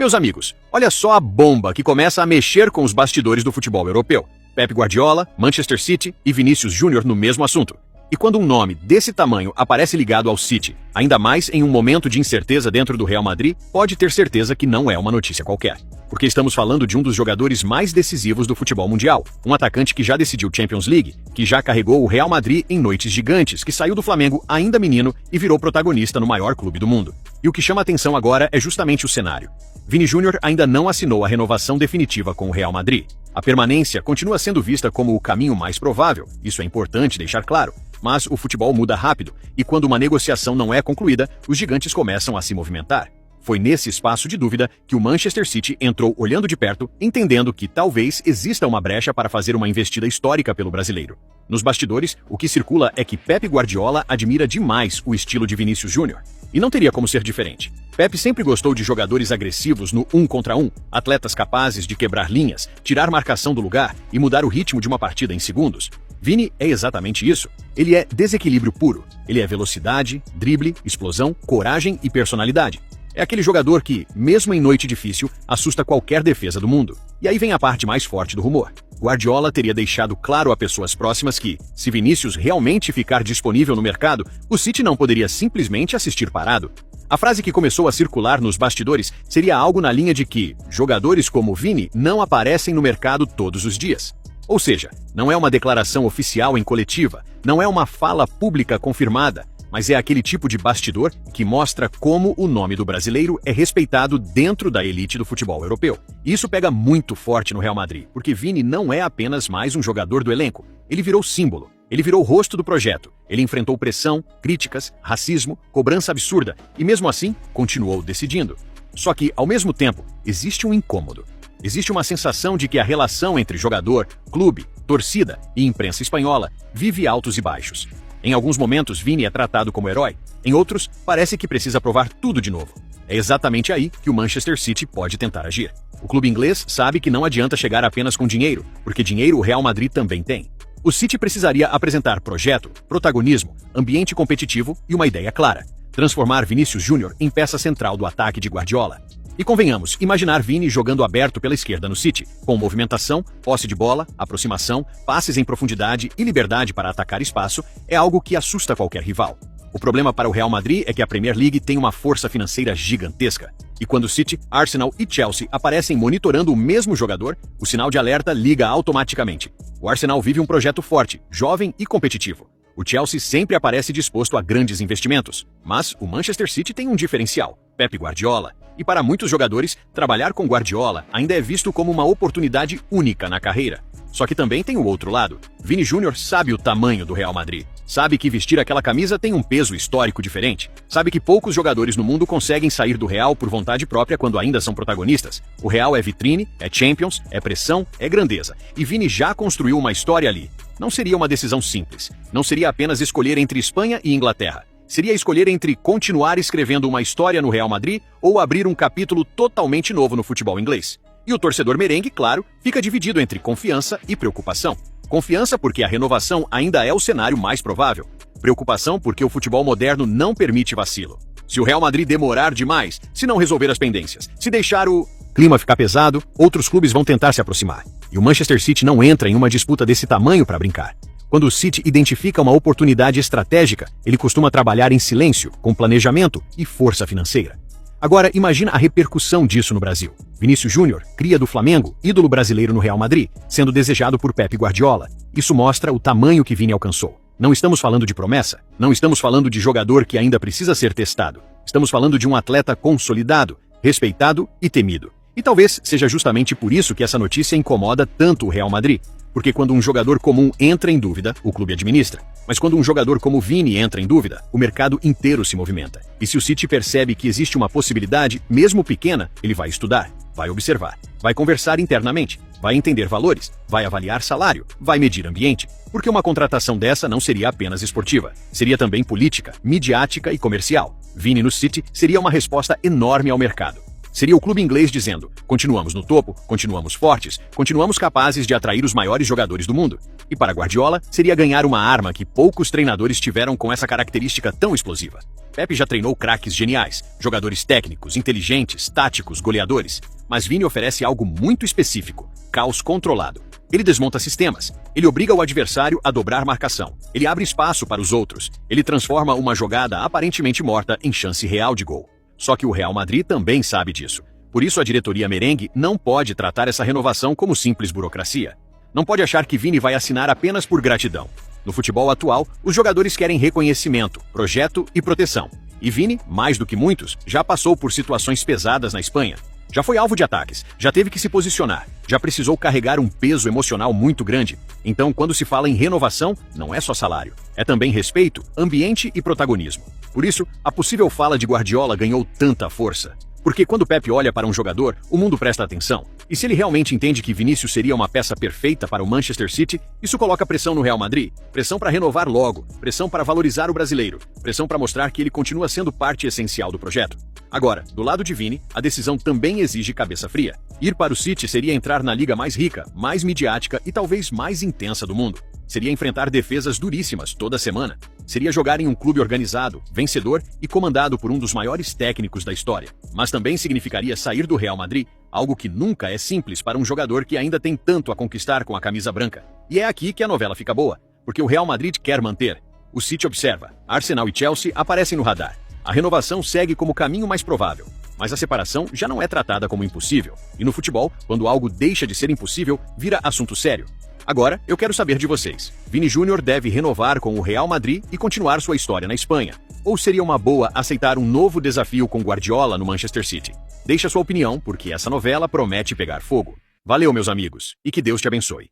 Meus amigos, olha só a bomba que começa a mexer com os bastidores do futebol europeu. Pep Guardiola, Manchester City e Vinícius Júnior no mesmo assunto. E quando um nome desse tamanho aparece ligado ao City, ainda mais em um momento de incerteza dentro do Real Madrid, pode ter certeza que não é uma notícia qualquer. Porque estamos falando de um dos jogadores mais decisivos do futebol mundial, um atacante que já decidiu Champions League, que já carregou o Real Madrid em noites gigantes, que saiu do Flamengo ainda menino e virou protagonista no maior clube do mundo. E o que chama atenção agora é justamente o cenário. Vini Júnior ainda não assinou a renovação definitiva com o Real Madrid. A permanência continua sendo vista como o caminho mais provável, isso é importante deixar claro. Mas o futebol muda rápido, e quando uma negociação não é concluída, os gigantes começam a se movimentar. Foi nesse espaço de dúvida que o Manchester City entrou olhando de perto, entendendo que talvez exista uma brecha para fazer uma investida histórica pelo brasileiro. Nos bastidores, o que circula é que Pep Guardiola admira demais o estilo de Vinícius Júnior. E não teria como ser diferente. Pep sempre gostou de jogadores agressivos no 1 contra 1, atletas capazes de quebrar linhas, tirar marcação do lugar e mudar o ritmo de uma partida em segundos. Vini é exatamente isso. Ele é desequilíbrio puro. Ele é velocidade, drible, explosão, coragem e personalidade. É aquele jogador que, mesmo em noite difícil, assusta qualquer defesa do mundo. E aí vem a parte mais forte do rumor. Guardiola teria deixado claro a pessoas próximas que, se Vinícius realmente ficar disponível no mercado, o City não poderia simplesmente assistir parado. A frase que começou a circular nos bastidores seria algo na linha de que jogadores como Vini não aparecem no mercado todos os dias. Ou seja, não é uma declaração oficial em coletiva, não é uma fala pública confirmada, mas é aquele tipo de bastidor que mostra como o nome do brasileiro é respeitado dentro da elite do futebol europeu. E isso pega muito forte no Real Madrid, porque Vini não é apenas mais um jogador do elenco. Ele virou símbolo, ele virou o rosto do projeto. Ele enfrentou pressão, críticas, racismo, cobrança absurda e mesmo assim continuou decidindo. Só que, ao mesmo tempo, existe um incômodo. Existe uma sensação de que a relação entre jogador, clube, torcida e imprensa espanhola vive altos e baixos. Em alguns momentos, Vini é tratado como herói. Em outros, parece que precisa provar tudo de novo. É exatamente aí que o Manchester City pode tentar agir. O clube inglês sabe que não adianta chegar apenas com dinheiro, porque dinheiro o Real Madrid também tem. O City precisaria apresentar projeto, protagonismo, ambiente competitivo e uma ideia clara. Transformar Vinícius Júnior em peça central do ataque de Guardiola. E convenhamos, imaginar Vini jogando aberto pela esquerda no City, com movimentação, posse de bola, aproximação, passes em profundidade e liberdade para atacar espaço, é algo que assusta qualquer rival. O problema para o Real Madrid é que a Premier League tem uma força financeira gigantesca. E quando City, Arsenal e Chelsea aparecem monitorando o mesmo jogador, o sinal de alerta liga automaticamente. O Arsenal vive um projeto forte, jovem e competitivo. O Chelsea sempre aparece disposto a grandes investimentos. Mas o Manchester City tem um diferencial: Pep Guardiola. E para muitos jogadores, trabalhar com Guardiola ainda é visto como uma oportunidade única na carreira. Só que também tem o outro lado. Vini Júnior sabe o tamanho do Real Madrid. Sabe que vestir aquela camisa tem um peso histórico diferente. Sabe que poucos jogadores no mundo conseguem sair do Real por vontade própria quando ainda são protagonistas. O Real é vitrine, é Champions, é pressão, é grandeza. E Vini já construiu uma história ali. Não seria uma decisão simples. Não seria apenas escolher entre Espanha e Inglaterra. Seria escolher entre continuar escrevendo uma história no Real Madrid ou abrir um capítulo totalmente novo no futebol inglês. E o torcedor merengue, claro, fica dividido entre confiança e preocupação. Confiança porque a renovação ainda é o cenário mais provável. Preocupação porque o futebol moderno não permite vacilo. Se o Real Madrid demorar demais, se não resolver as pendências, se deixar o clima ficar pesado, outros clubes vão tentar se aproximar. E o Manchester City não entra em uma disputa desse tamanho para brincar. Quando o City identifica uma oportunidade estratégica, ele costuma trabalhar em silêncio, com planejamento e força financeira. Agora, imagina a repercussão disso no Brasil. Vinícius Júnior, cria do Flamengo, ídolo brasileiro no Real Madrid, sendo desejado por Pep Guardiola. Isso mostra o tamanho que Vini alcançou. Não estamos falando de promessa, não estamos falando de jogador que ainda precisa ser testado. Estamos falando de um atleta consolidado, respeitado e temido. E talvez seja justamente por isso que essa notícia incomoda tanto o Real Madrid. Porque quando um jogador comum entra em dúvida, o clube administra. Mas quando um jogador como Vini entra em dúvida, o mercado inteiro se movimenta. E se o City percebe que existe uma possibilidade, mesmo pequena, ele vai estudar, vai observar, vai conversar internamente, vai entender valores, vai avaliar salário, vai medir ambiente. Porque uma contratação dessa não seria apenas esportiva, seria também política, midiática e comercial. Vini no City seria uma resposta enorme ao mercado. Seria o clube inglês dizendo: continuamos no topo, continuamos fortes, continuamos capazes de atrair os maiores jogadores do mundo. E para Guardiola, seria ganhar uma arma que poucos treinadores tiveram com essa característica tão explosiva. Pep já treinou craques geniais, jogadores técnicos, inteligentes, táticos, goleadores. Mas Vini oferece algo muito específico: caos controlado. Ele desmonta sistemas, ele obriga o adversário a dobrar marcação, ele abre espaço para os outros, ele transforma uma jogada aparentemente morta em chance real de gol. Só que o Real Madrid também sabe disso. Por isso a diretoria merengue não pode tratar essa renovação como simples burocracia. Não pode achar que Vini vai assinar apenas por gratidão. No futebol atual, os jogadores querem reconhecimento, projeto e proteção. E Vini, mais do que muitos, já passou por situações pesadas na Espanha. Já foi alvo de ataques, já teve que se posicionar, já precisou carregar um peso emocional muito grande. Então, quando se fala em renovação, não é só salário, é também respeito, ambiente e protagonismo. Por isso, a possível fala de Guardiola ganhou tanta força. Porque quando Pep olha para um jogador, o mundo presta atenção. E se ele realmente entende que Vinícius seria uma peça perfeita para o Manchester City, isso coloca pressão no Real Madrid, pressão para renovar logo, pressão para valorizar o brasileiro, pressão para mostrar que ele continua sendo parte essencial do projeto. Agora, do lado de Vini, a decisão também exige cabeça fria. Ir para o City seria entrar na liga mais rica, mais midiática e talvez mais intensa do mundo. Seria enfrentar defesas duríssimas toda semana. Seria jogar em um clube organizado, vencedor e comandado por um dos maiores técnicos da história. Mas também significaria sair do Real Madrid, algo que nunca é simples para um jogador que ainda tem tanto a conquistar com a camisa branca. E é aqui que a novela fica boa, porque o Real Madrid quer manter. O City observa, Arsenal e Chelsea aparecem no radar. A renovação segue como o caminho mais provável. Mas a separação já não é tratada como impossível. E no futebol, quando algo deixa de ser impossível, vira assunto sério. Agora, eu quero saber de vocês. Vini Júnior deve renovar com o Real Madrid e continuar sua história na Espanha? Ou seria uma boa aceitar um novo desafio com Guardiola no Manchester City? Deixe a sua opinião, porque essa novela promete pegar fogo. Valeu, meus amigos, e que Deus te abençoe.